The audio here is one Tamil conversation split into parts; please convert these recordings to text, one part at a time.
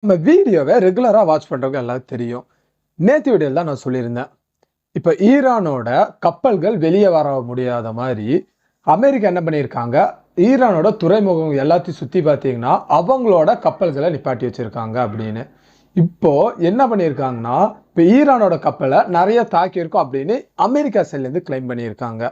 நம்ம வீடியோவை ரெகுலரா வாட்ச் பண்றவங்க எல்லாருக்கும் தெரியும். நேத்து வீடியோல தான் நான் சொல்லியிருந்தேன். இப்ப ஈரானோட கப்பல்கள் வெளிய வர முடியாத மாரி, அமெரிக்கா என்ன பண்ணியிருக்காங்க, ஈரானோட துறைமுகம் எல்லாத்தையும் சுத்தி பார்த்தீங்கன்னா, அவங்களோட கப்பல்கள நிப்பாட்டி வச்சிருக்காங்க அப்படின்னு. இப்போ என்ன பண்ணியிருக்காங்கன்னா, இப்ப ஈரானோட கப்பல நெறைய தாக்கியிருக்கோம் அப்படின்னு அமெரிக்கா சைட்லேருந்து கிளைம் பண்ணியிருக்காங்க.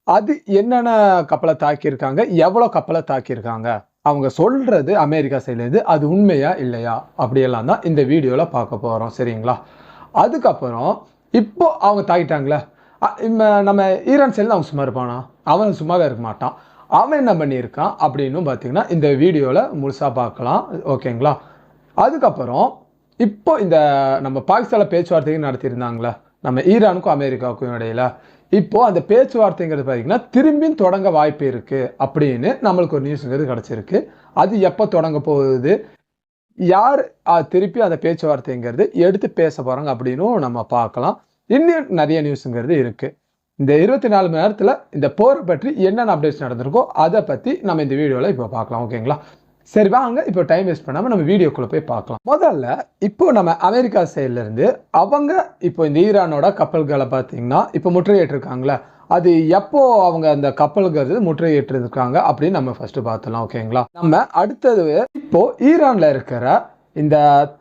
அது என்னென்ன கப்பல தாக்கியிருக்காங்க? எவ்வளோ கப்பல தாக்கியிருக்காங்க? அவங்க சொல்றது அமெரிக்கா சைட்லேருந்து அது உண்மையா? இல்லையா? அப்படியெல்லாம் தான் இந்த வீடியோல பார்க்க போறோம். சரிங்களா? அதுக்கப்புறம் இப்போ அவங்க தாக்கிட்டாங்கல்ல, நம்ம ஈரான் சைடுல அவன் சும்மா இருப்பானா? அவன் சும்மாவே இருக்க மாட்டான். அவன் என்ன பண்ணியிருக்கான் அப்படின்னும் பார்த்தீங்கன்னா, இந்த வீடியோல முழுசா பார்க்கலாம். ஓகேங்களா? அதுக்கப்புறம் இப்போ இந்த நம்ம பாகிஸ்தான்ல பேச்சுவார்த்தைகள் நடத்தியிருந்தாங்கல்ல, நம்ம ஈரானுக்கும் அமெரிக்காவுக்கும் இடையில. இப்போ அந்த பேச்சுவார்த்தைங்கிறது பார்த்தீங்கன்னா, திரும்பியும் தொடங்க வாய்ப்பு இருக்கு அப்படின்னு நம்மளுக்கு ஒரு நியூஸ்ங்கிறது கிடைச்சிருக்கு. அது எப்போ தொடங்க போகுது? யார் திருப்பி அந்த பேச்சுவார்த்தைங்கிறது எடுத்து பேச போறாங்க அப்படின்னும் நம்ம பார்க்கலாம். இன்னும் நிறைய நியூஸ்ங்கிறது இருக்கு. இந்த 24 மணி நேரத்துல இந்த போர் பற்றி என்னென்ன அப்டேட்ஸ் நடந்திருக்கோ அதை பத்தி நம்ம இந்த வீடியோல இப்போ பார்க்கலாம். ஓகேங்களா? சரி வாங்க இப்போ டைம் வேஸ்ட் பண்ணாம நம்ம வீடியோக்குள்ள போய் பார்க்கலாம். முதல்ல இப்போ நம்ம அமெரிக்கா சைடுல இருந்து அவங்க இப்போ இந்த ஈரானோட கப்பல்களை பார்த்தீங்கன்னா இப்போ முற்றுகையிட்டு இருக்காங்களே, அது எப்போ அவங்க அந்த கப்பல்கள் முற்றுகையிட்டு இருக்காங்க அப்படின்னு நம்ம ஃபர்ஸ்ட் பார்த்தலாம். ஓகேங்களா? நம்ம அடுத்தது இப்போ ஈரான்ல இருக்கிற இந்த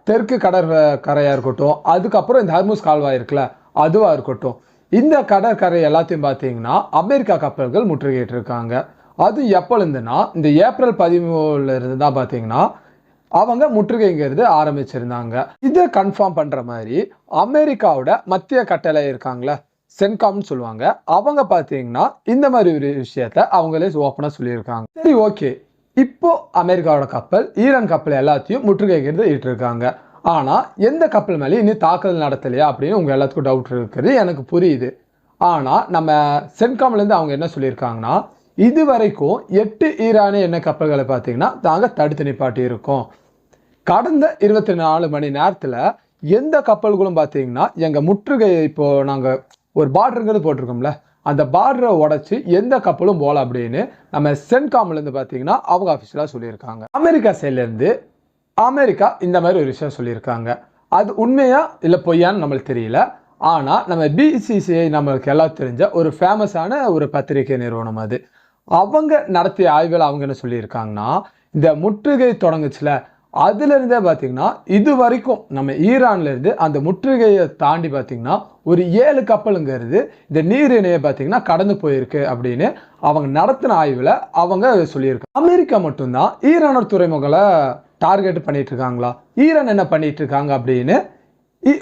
தெற்கு கடற்கரையா இருக்கட்டும், அதுக்கப்புறம் இந்த ஹர்முஸ் கால்வாய் இருக்குல்ல, அதுவா இருக்கட்டும், இந்த கடற்கரை எல்லாத்தையும் பார்த்தீங்கன்னா அமெரிக்கா கப்பல்கள் முற்றுகையிட்டு இருக்காங்க. அது எப்போலேருந்துன்னா இந்த ஏப்ரல் 13 இருந்து தான் பார்த்தீங்கன்னா அவங்க முற்றுகைங்கிறது ஆரம்பிச்சிருந்தாங்க. இதை கன்ஃபார்ம் பண்ற மாதிரி அமெரிக்காவோட மத்திய கட்டளை இருக்காங்களே, சென்காம்னு சொல்லுவாங்க, அவங்க பார்த்தீங்கன்னா இந்த மாதிரி ஒரு விஷயத்த அவங்களே ஓப்பனா சொல்லியிருக்காங்க. சரி ஓகே, இப்போ அமெரிக்காவோட கப்பல் ஈரான் கப்பல் எல்லாத்தையும் முற்றுகைங்கிறது இட்டிருக்காங்க. ஆனா எந்த கப்பல் மேலேயும் இன்னும் தாக்குதல் நடத்தலையா அப்படின்னு உங்க எல்லாத்துக்கும் டவுட் இருக்கிறது எனக்கு புரியுது. ஆனா நம்ம சென்காம்ல இருந்து அவங்க என்ன சொல்லியிருக்காங்கன்னா, இது வரைக்கும் 8 ஈரானிய எண்ணெய் கப்பல்களை பார்த்தீங்கன்னா நாங்க தடுத்து நிப்பாட்டி இருக்கோம். கடந்த 24 மணி நேரத்துல எந்த கப்பல்களும் பார்த்தீங்கன்னா எங்க முற்றுகை இப்போ நாங்க ஒரு பார்டருங்கிறது போட்டிருக்கோம்ல, அந்த பார்டரை உடைச்சு எந்த கப்பலும் போல அப்படின்னு நம்ம சென்காம்ல இருந்து பார்த்தீங்கன்னா அவங்க அபிஷியலா சொல்லியிருக்காங்க. அமெரிக்கா சைட்ல இருந்து அமெரிக்கா இந்த மாதிரி ஒரு விஷயம் சொல்லியிருக்காங்க. அது உண்மையா இல்ல பொய்யான்னு நம்மளுக்கு தெரியல. ஆனா நம்ம பிசிசிஐ நம்மளுக்கு எல்லாம் தெரிஞ்ச ஒரு ஃபேமஸான ஒரு பத்திரிகை நிறுவனம் அது. அவங்க நடத்திய ஆய்வில் அவங்க என்ன சொல்லியிருக்காங்கன்னா, இந்த முற்றுகை தொடங்குச்சுல, அதுல இருந்தே பார்த்தீங்கன்னா இது வரைக்கும் நம்ம ஈரான்ல இருந்து அந்த முற்றுகையை தாண்டி பார்த்தீங்கன்னா ஒரு 7 கப்பலுங்கிறது இந்த நீரிணையை பார்த்தீங்கன்னா கடந்து போயிருக்கு அப்படின்னு அவங்க நடத்தின ஆய்வுல அவங்க சொல்லியிருக்காங்க. அமெரிக்கா மட்டும்தான் ஈரானோட துறைமுகங்களை டார்கெட் பண்ணிட்டு இருக்காங்களா, ஈரான் என்ன பண்ணிட்டு இருக்காங்க அப்படின்னு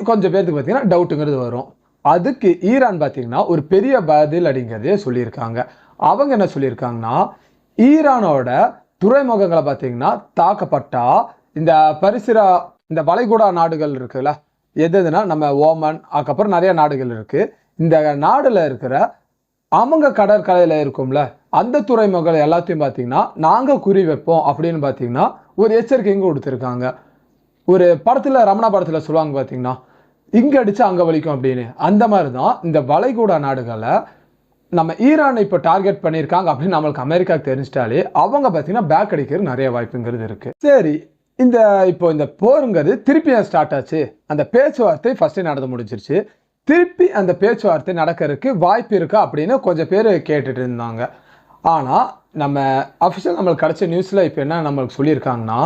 கொஞ்சம் பேருக்கு பார்த்தீங்கன்னா டவுட்டுங்கிறது வரும். அதுக்கு ஈரான் பார்த்தீங்கன்னா ஒரு பெரிய பதில் அப்படிங்கிறதே சொல்லியிருக்காங்க. அவங்க என்ன சொல்லியிருக்காங்கன்னா, ஈரானோட துறைமுகங்களை பார்த்தீங்கன்னா தாக்கப்பட்டா இந்த பரிசிரா இந்த வளைகுடா நாடுகள் இருக்குல்ல, எதுனா நம்ம ஓமன், அதுக்கப்புறம் நிறைய நாடுகள் இருக்கு. இந்த நாடுல இருக்கிற அவங்க கடற்கரையில இருக்கும்ல அந்த துறைமுகங்கள் எல்லாத்தையும் பார்த்தீங்கன்னா நாங்க குறி வைப்போம் அப்படின்னு பார்த்தீங்கன்னா ஒரு எச்சரிக்கைங்க கொடுத்துருக்காங்க. ஒரு படத்துல ரமணா படத்துல சொல்லுவாங்க பார்த்தீங்கன்னா, இங்க அடிச்சு அங்க வலிக்கும் அப்படின்னு. அந்த மாதிரி தான் இந்த வளைகுடா நாடுகளை நம்ம ஈரானை இப்போ டார்கெட் பண்ணியிருக்காங்க அப்படின்னு நம்மளுக்கு அமெரிக்காவுக்கு தெரிஞ்சிட்டாலே அவங்க பார்த்தீங்கன்னா பேக் அடிக்கிறது நிறைய வாய்ப்புங்கிறது இருக்கு. சரி, இப்போ இந்த போருங்கிறது திருப்பி ஸ்டார்ட் ஆச்சு. அந்த பேச்சுவார்த்தை ஃபர்ஸ்ட் நடந்து முடிஞ்சிருச்சு. திருப்பி அந்த பேச்சுவார்த்தை நடக்கிறதுக்கு வாய்ப்பு இருக்கா அப்படின்னு கொஞ்சம் பேர் கேட்டுட்டு இருந்தாங்க. ஆனா நம்ம அஃபிஷியல் நம்மளுக்கு கிடைச்ச நியூஸ்ல இப்போ என்ன நம்மளுக்கு சொல்லியிருக்காங்கன்னா,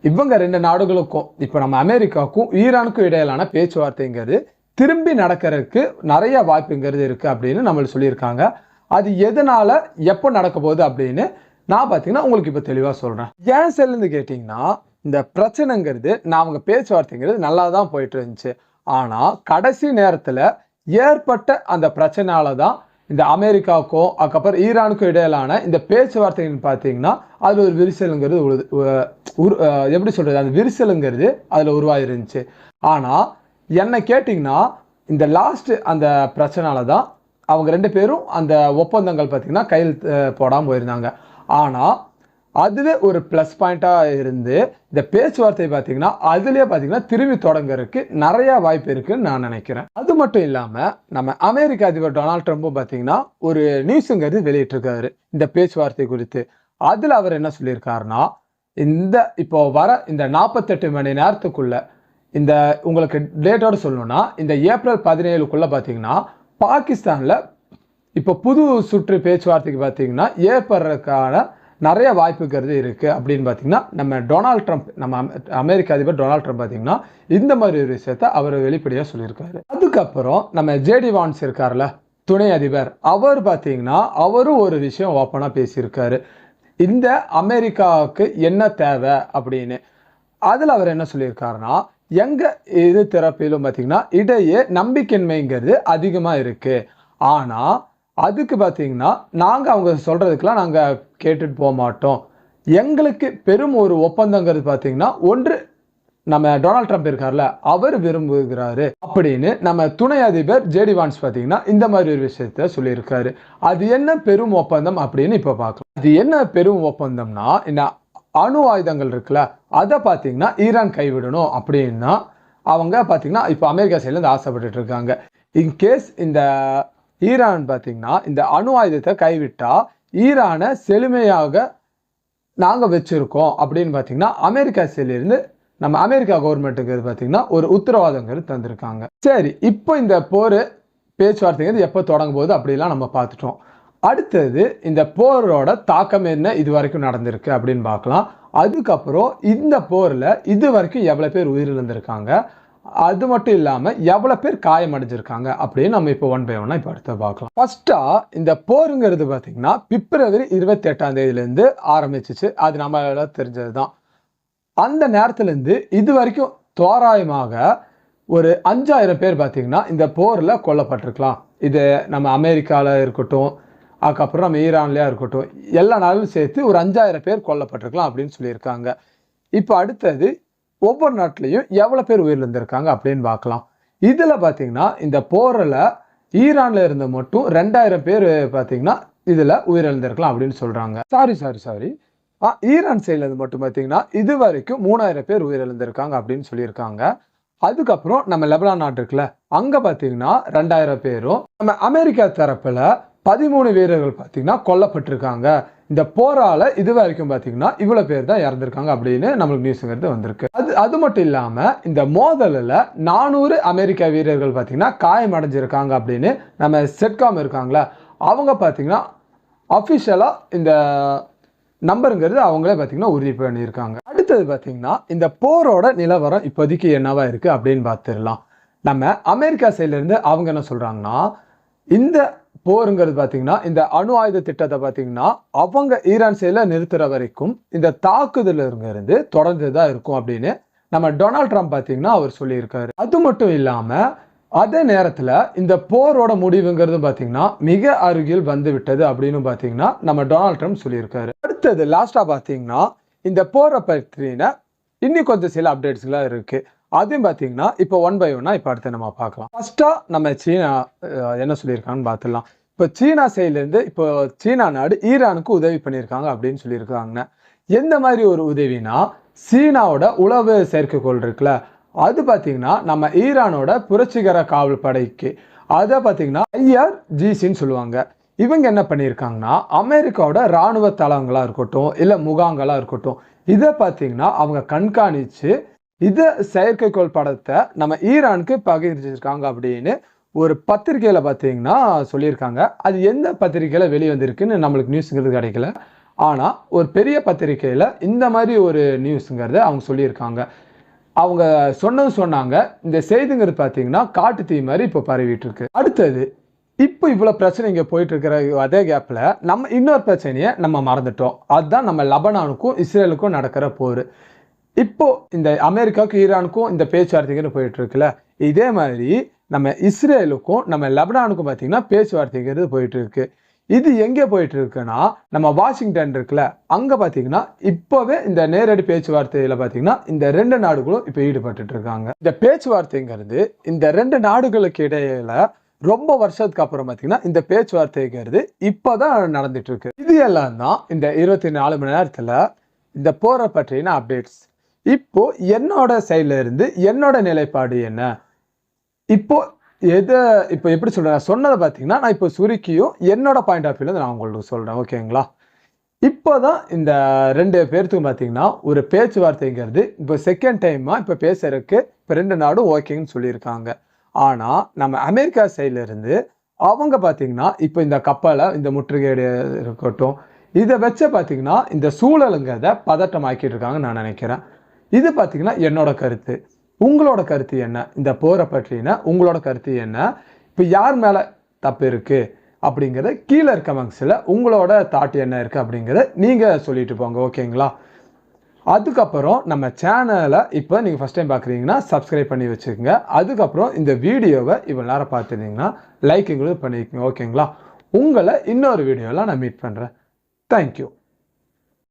இவங்க 2 நாடுகளுக்கும் இப்போ நம்ம அமெரிக்காவுக்கும் ஈரானுக்கும் இடையிலான பேச்சுவார்த்தைங்கிறது திரும்பி நடக்கிறதுக்கு நிறைய வாய்ப்புங்கிறது இருக்கு அப்படின்னு நம்மளுக்கு சொல்லியிருக்காங்க. அது எதனால எப்போ நடக்க போகுது அப்படின்னு நான் பார்த்தீங்கன்னா உங்களுக்கு இப்போ தெளிவாக சொல்றேன். ஏன் செல்லுன்னு கேட்டிங்கன்னா, இந்த பிரச்சனைங்கிறது நான் அவங்க பேச்சுவார்த்தைங்கிறது நல்லா தான் போயிட்டு இருந்துச்சு. ஆனா கடைசி நேரத்தில் ஏற்பட்ட அந்த பிரச்சனையால தான் இந்த அமெரிக்காவுக்கும் அதுக்கப்புறம் ஈரானுக்கும் இடையிலான இந்த பேச்சுவார்த்தைன்னு பார்த்தீங்கன்னா அதில் ஒரு விரிசலுங்கிறது எப்படி சொல்றது, அந்த விரிசலுங்கிறது அதில் உருவாயிருந்துச்சு. ஆனா என்ன கேட்டிங்கன்னா இந்த லாஸ்ட் அந்த பிரச்சனையால தான் அவங்க 2 பேரும் அந்த ஒப்பந்தங்கள் பார்த்தீங்கன்னா கையெழுத்து போடாமல் போயிருந்தாங்க. ஆனால் அதுவே ஒரு ப்ளஸ் பாயிண்ட்டாக இருந்து இந்த பேச்சுவார்த்தை பார்த்தீங்கன்னா அதுலேயே பார்த்தீங்கன்னா திரும்பி தொடங்குறதுக்கு நிறைய வாய்ப்பு இருக்குன்னு நான் நினைக்கிறேன். அது மட்டும் இல்லாமல் நம்ம அமெரிக்க அதிபர் டொனால்ட் ட்ரம்ப்பும் பார்த்தீங்கன்னா ஒரு நியூஸுங்கிறது வெளியிட்டிருக்காரு இந்த பேச்சுவார்த்தை குறித்து. அதில் அவர் என்ன சொல்லியிருக்காருன்னா, இப்போ வர இந்த 48 மணி நேரத்துக்குள்ள இந்த உங்களுக்கு டேட்டோட சொல்லணும்னா இந்த ஏப்ரல் 17க்குள்ள பார்த்தீங்கன்னா பாகிஸ்தானில் இப்போ புது சுற்று பேச்சுவார்த்தைக்கு பார்த்தீங்கன்னா ஏற்படுறதுக்கான நிறைய வாய்ப்புங்கிறது இருக்குது அப்படின்னு பார்த்தீங்கன்னா நம்ம டொனால்ட் ட்ரம்ப் நம்ம அமெரிக்க அதிபர் டொனால்ட் ட்ரம்ப் பார்த்தீங்கன்னா இந்த மாதிரி ஒரு விஷயத்த அவர் வெளிப்படையாக சொல்லியிருக்காரு. அதுக்கப்புறம் நம்ம ஜேடி வான்ஸ் இருக்கார்ல துணை அதிபர், அவர் பார்த்தீங்கன்னா அவரும் ஒரு விஷயம் ஓப்பனாக பேசியிருக்காரு. இந்த அமெரிக்காவுக்கு என்ன தேவை அப்படின்னு. அதில் அவர் என்ன சொல்லியிருக்காருன்னா, எங்கள் இரு தரப்பிலும் பார்த்தீங்கன்னா இடையே நம்பிக்கையின்மைங்கிறது அதிகமாக இருக்குது. ஆனால் அதுக்கு பார்த்தீங்கன்னா நாங்கள் அவங்க சொல்கிறதுக்கெலாம் நாங்கள் கேட்டுட்டு போக மாட்டோம். எங்களுக்கு பெரும் ஒரு ஒப்பந்தங்கிறது பார்த்தீங்கன்னா ஒன்று நம்ம டொனால்ட் ட்ரம்ப் இருக்கார்ல அவர் விரும்புகிறாரு அப்படின்னு நம்ம துணை அதிபர் ஜேடி வான்ஸ் பார்த்தீங்கன்னா இந்த மாதிரி ஒரு விஷயத்த சொல்லியிருக்காரு. அது என்ன பெரும் ஒப்பந்தம் அப்படின்னு இப்போ பார்க்கலாம். அது என்ன பெரும் ஒப்பந்தம்னா, இந்த அணு ஆயுதங்கள் இருக்குல்ல அதை பார்த்தீங்கன்னா ஈரான் கைவிடணும் அப்படின்னா அவங்க பார்த்தீங்கன்னா இப்போ அமெரிக்கா சைட்லேருந்து ஆசைப்பட்டுட்டு இருக்காங்க. இன்கேஸ் இந்த ஈரான் பார்த்தீங்கன்னா இந்த அணு ஆயுதத்தை கைவிட்டா ஈரானை செழுமையாக நாங்கள் வச்சுருக்கோம் அப்படின்னு பார்த்தீங்கன்னா அமெரிக்கா சைட்லேருந்து நம்ம அமெரிக்கா கவர்மெண்ட்டுங்கிறது பார்த்தீங்கன்னா ஒரு உத்தரவாதங்கிறது தந்திருக்காங்க. சரி, இப்போ இந்த போர் பேச்சுவார்த்தைங்கிறது எப்போ தொடங்கும் போது அப்படிலாம் நம்ம பார்த்துட்டோம். அடுத்தது இந்த போரோட தாக்கம் என்ன இது வரைக்கும் நடந்திருக்கு அப்படின்னு பார்க்கலாம். அதுக்கப்புறம் இந்த போரில் இது வரைக்கும் எவ்வளோ பேர் உயிரிழந்திருக்காங்க, அது மட்டும் இல்லாமல் எவ்வளோ பேர் காயமடைஞ்சிருக்காங்க அப்படின்னு நம்ம இப்போ ஒன் பை ஒன்னா இப்போ அடுத்து பார்க்கலாம். ஃபர்ஸ்ட்டாக இந்த போருங்கிறது பார்த்தீங்கன்னா பிப்ரவரி 28 ஆரம்பிச்சிச்சு. அது நம்ம தெரிஞ்சது தான். அந்த நேரத்துலேருந்து இது வரைக்கும் தோராயமாக ஒரு 5000 பேர் பார்த்தீங்கன்னா இந்த போரில் கொல்லப்பட்டிருக்கலாம். இது நம்ம அமெரிக்காவில் இருக்கட்டும், அதுக்கப்புறம் நம்ம ஈரான்லேயா இருக்கட்டும், எல்லா நாளும் சேர்த்து ஒரு 5000 பேர் கொல்லப்பட்டிருக்கலாம் அப்படின்னு சொல்லியிருக்காங்க. இப்போ அடுத்தது ஒவ்வொரு நாட்டிலையும் எவ்வளோ பேர் உயிரிழந்திருக்காங்க அப்படின்னு பார்க்கலாம். இதில் பார்த்தீங்கன்னா இந்த போரில் ஈரானில் இருந்த மட்டும் 2000 பேர் பார்த்தீங்கன்னா இதில் உயிரிழந்திருக்கலாம் அப்படின்னு சொல்கிறாங்க. சாரி ஈரான் சைடில் இருந்து மட்டும் பார்த்தீங்கன்னா இது வரைக்கும் 3000 பேர் உயிரிழந்திருக்காங்க அப்படின்னு சொல்லியிருக்காங்க. அதுக்கப்புறம் நம்ம லெபனான் நாட்டு இருக்குல்ல அங்கே பார்த்தீங்கன்னா 2000 பேரும், நம்ம அமெரிக்கா தரப்பில் 13 வீரர்கள் பார்த்தீங்கன்னா கொல்லப்பட்டிருக்காங்க. இந்த போரால இது வரைக்கும் பார்த்தீங்கன்னா இவ்வளோ பேர் தான் இறந்துருக்காங்க அப்படின்னு நம்மளுக்கு நியூஸுங்கிறது வந்திருக்கு. அது மட்டும் இல்லாமல் இந்த மோதலில் 400 அமெரிக்க வீரர்கள் பார்த்தீங்கன்னா காயமடைஞ்சிருக்காங்க அப்படின்னு நம்ம செட்காம் இருக்காங்களா அவங்க பார்த்தீங்கன்னா அஃபிஷியலாக இந்த நம்பருங்கிறது அவங்களே பார்த்தீங்கன்னா உறுதி பண்ணியிருக்காங்க. அடுத்தது பார்த்தீங்கன்னா இந்த போரோட நிலவரம் இப்போதைக்கு என்னவா இருக்குது அப்படின்னு பார்த்துடலாம். நம்ம அமெரிக்கா சைட்லேருந்து அவங்க என்ன சொல்கிறாங்கன்னா, இந்த போருங்கிறது பார்த்தீங்கன்னா இந்த அணு ஆயுத திட்டத்தை பார்த்தீங்கன்னா அவங்க ஈரான் சைடில் நிறுத்துற வரைக்கும் இந்த தாக்குதலுங்கிறது தொடர்ந்து தான் இருக்கும் அப்படின்னு நம்ம டொனால்ட் ட்ரம்ப் பார்த்தீங்கன்னா அவர் சொல்லியிருக்காரு. அது மட்டும் இல்லாமல் அதே நேரத்தில் இந்த போரோட முடிவுங்கிறது பார்த்தீங்கன்னா மிக அருகில் வந்து விட்டது அப்படின்னு பார்த்தீங்கன்னா நம்ம டொனால்ட் ட்ரம்ப் சொல்லியிருக்காரு. அடுத்தது லாஸ்ட்டாக பார்த்தீங்கன்னா இந்த போரை பற்றின இன்னும் கொஞ்சம் சில அப்டேட்ஸ்லாம் இருக்குது. அதையும் பார்த்தீங்கன்னா இப்போ ஒன் பை ஒன்னா இப்போ அடுத்து நம்ம பார்க்கலாம். ஃபர்ஸ்ட்டாக நம்ம சீனா என்ன சொல்லியிருக்காங்கன்னு பார்த்துடலாம். இப்போ சீனா சைட்லேருந்து இப்போ சீனா நாடு ஈரானுக்கு உதவி பண்ணியிருக்காங்க அப்படின்னு சொல்லியிருக்காங்க. எந்த மாதிரி ஒரு உதவினா, சீனாவோட உளவு செயற்கைக்கோள் இருக்குல்ல அது பார்த்தீங்கன்னா நம்ம ஈரானோட புரட்சிகர காவல் படைக்கு அதை பார்த்தீங்கன்னா IRGCன்னு சொல்லுவாங்க. இவங்க என்ன பண்ணியிருக்காங்கன்னா அமெரிக்காவோட இராணுவ தளங்களாக இருக்கட்டும் இல்லை முகாங்களாக இருக்கட்டும் இதை பார்த்தீங்கன்னா அவங்க கண்காணித்து இதை செயற்கைக்கோள் படத்தை நம்ம ஈரானுக்கு பகிர்ந்திருக்காங்க அப்படின்னு ஒரு பத்திரிகையில் பார்த்தீங்கன்னா சொல்லியிருக்காங்க. அது எந்த பத்திரிகையில் வெளிவந்திருக்குன்னு நம்மளுக்கு நியூஸுங்கிறது கிடைக்கல. ஆனால் ஒரு பெரிய பத்திரிகையில் இந்த மாதிரி ஒரு நியூஸுங்கிறத அவங்க சொல்லியிருக்காங்க. அவங்க சொன்னாங்க. இந்த செய்திங்கிறது பார்த்தீங்கன்னா காட்டு தீ மாதிரி இப்போ பரவிட்டு இருக்கு. அடுத்தது இப்போ இவ்வளோ பிரச்சனை இங்கே போயிட்டு இருக்கிற அதே கேப்பில் நம்ம இன்னொரு பிரச்சனையை நம்ம மறந்துட்டோம். அதுதான் நம்ம லெபனானுக்கும் இஸ்ரேலுக்கும் நடக்கிற போர். இப்போ இந்த அமெரிக்காவுக்கும் ஈரானுக்கும் இந்த பேச்சுவார்த்தைன்னு போயிட்டு இருக்குல்ல, இதே மாதிரி நம்ம இஸ்ரேலுக்கும் நம்ம லெபனானுக்கும் பார்த்தீங்கன்னா பேச்சுவார்த்தைங்கிறது போயிட்டு இருக்கு. இது எங்கே போயிட்டு இருக்குன்னா நம்ம வாஷிங்டன் இருக்குல்ல அங்கே பார்த்தீங்கன்னா இப்போவே இந்த நேரடி பேச்சுவார்த்தையில் பார்த்தீங்கன்னா இந்த 2 நாடுகளும் இப்போ ஈடுபட்டு இருக்காங்க. இந்த பேச்சுவார்த்தைங்கிறது இந்த 2 நாடுகளுக்கு இடையில ரொம்ப வருஷத்துக்கு அப்புறம் பார்த்தீங்கன்னா இந்த பேச்சுவார்த்தைங்கிறது இப்போதான் நடந்துட்டு இருக்கு. இது எல்லாம் தான் இந்த 24 மணி நேரத்தில் இந்த போரை பற்றின அப்டேட்ஸ். இப்போ என்னோட சைட்ல இருந்து என்னோட நிலைப்பாடு என்ன, இப்போ எப்படி சொல்றேன் சொன்னதை பார்த்தீங்கன்னா நான் இப்போ சுருக்கியும் என்னோட பாயிண்ட் ஆஃப் வியூல நான் உங்களுக்கு சொல்றேன். ஓகேங்களா? இப்போ தான் இந்த 2 பேர்த்துக்கும் பார்த்தீங்கன்னா ஒரு பேச்சுவார்த்தைங்கிறது இப்போ செகண்ட் டைமாக இப்போ பேசுறதுக்கு இப்போ 2 நாடும் ஓகேன்னு சொல்லியிருக்காங்க. ஆனால் நம்ம அமெரிக்கா சைடில் இருந்து அவங்க பார்த்தீங்கன்னா இப்போ இந்த கப்பலை இந்த முற்றுகையிட இருக்கட்டும் இதை வச்ச பார்த்தீங்கன்னா இந்த சூழலுங்கிறத பதட்டமாக்கிட்டு இருக்காங்கன்னு நான் நினைக்கிறேன். இது பார்த்தீங்கன்னா என்னோட கருத்து. உங்களோட கருத்து என்ன? இந்த போரை பற்றின உங்களோட கருத்து என்ன? இப்போ யார் மேலே தப்பு இருக்குது அப்படிங்கிறத கீழே இருக்க கமெண்ட்ஸில் உங்களோட தாட் என்ன இருக்குது அப்படிங்கிறத நீங்கள் சொல்லிட்டு போங்க. ஓகேங்களா? அதுக்கப்புறம் நம்ம சேனலை இப்போ நீங்கள் ஃபஸ்ட் டைம் பார்க்குறீங்கன்னா சப்ஸ்கிரைப் பண்ணி வச்சுக்கோங்க. அதுக்கப்புறம் இந்த வீடியோவை இவ்வளோ நேரம் பார்த்துருந்தீங்கன்னா லைக்குங்களும் பண்ணிக்கோங்க. ஓகேங்களா? உங்களை இன்னொரு வீடியோவில் நான் மீட் பண்ணுறேன். தேங்க்யூ.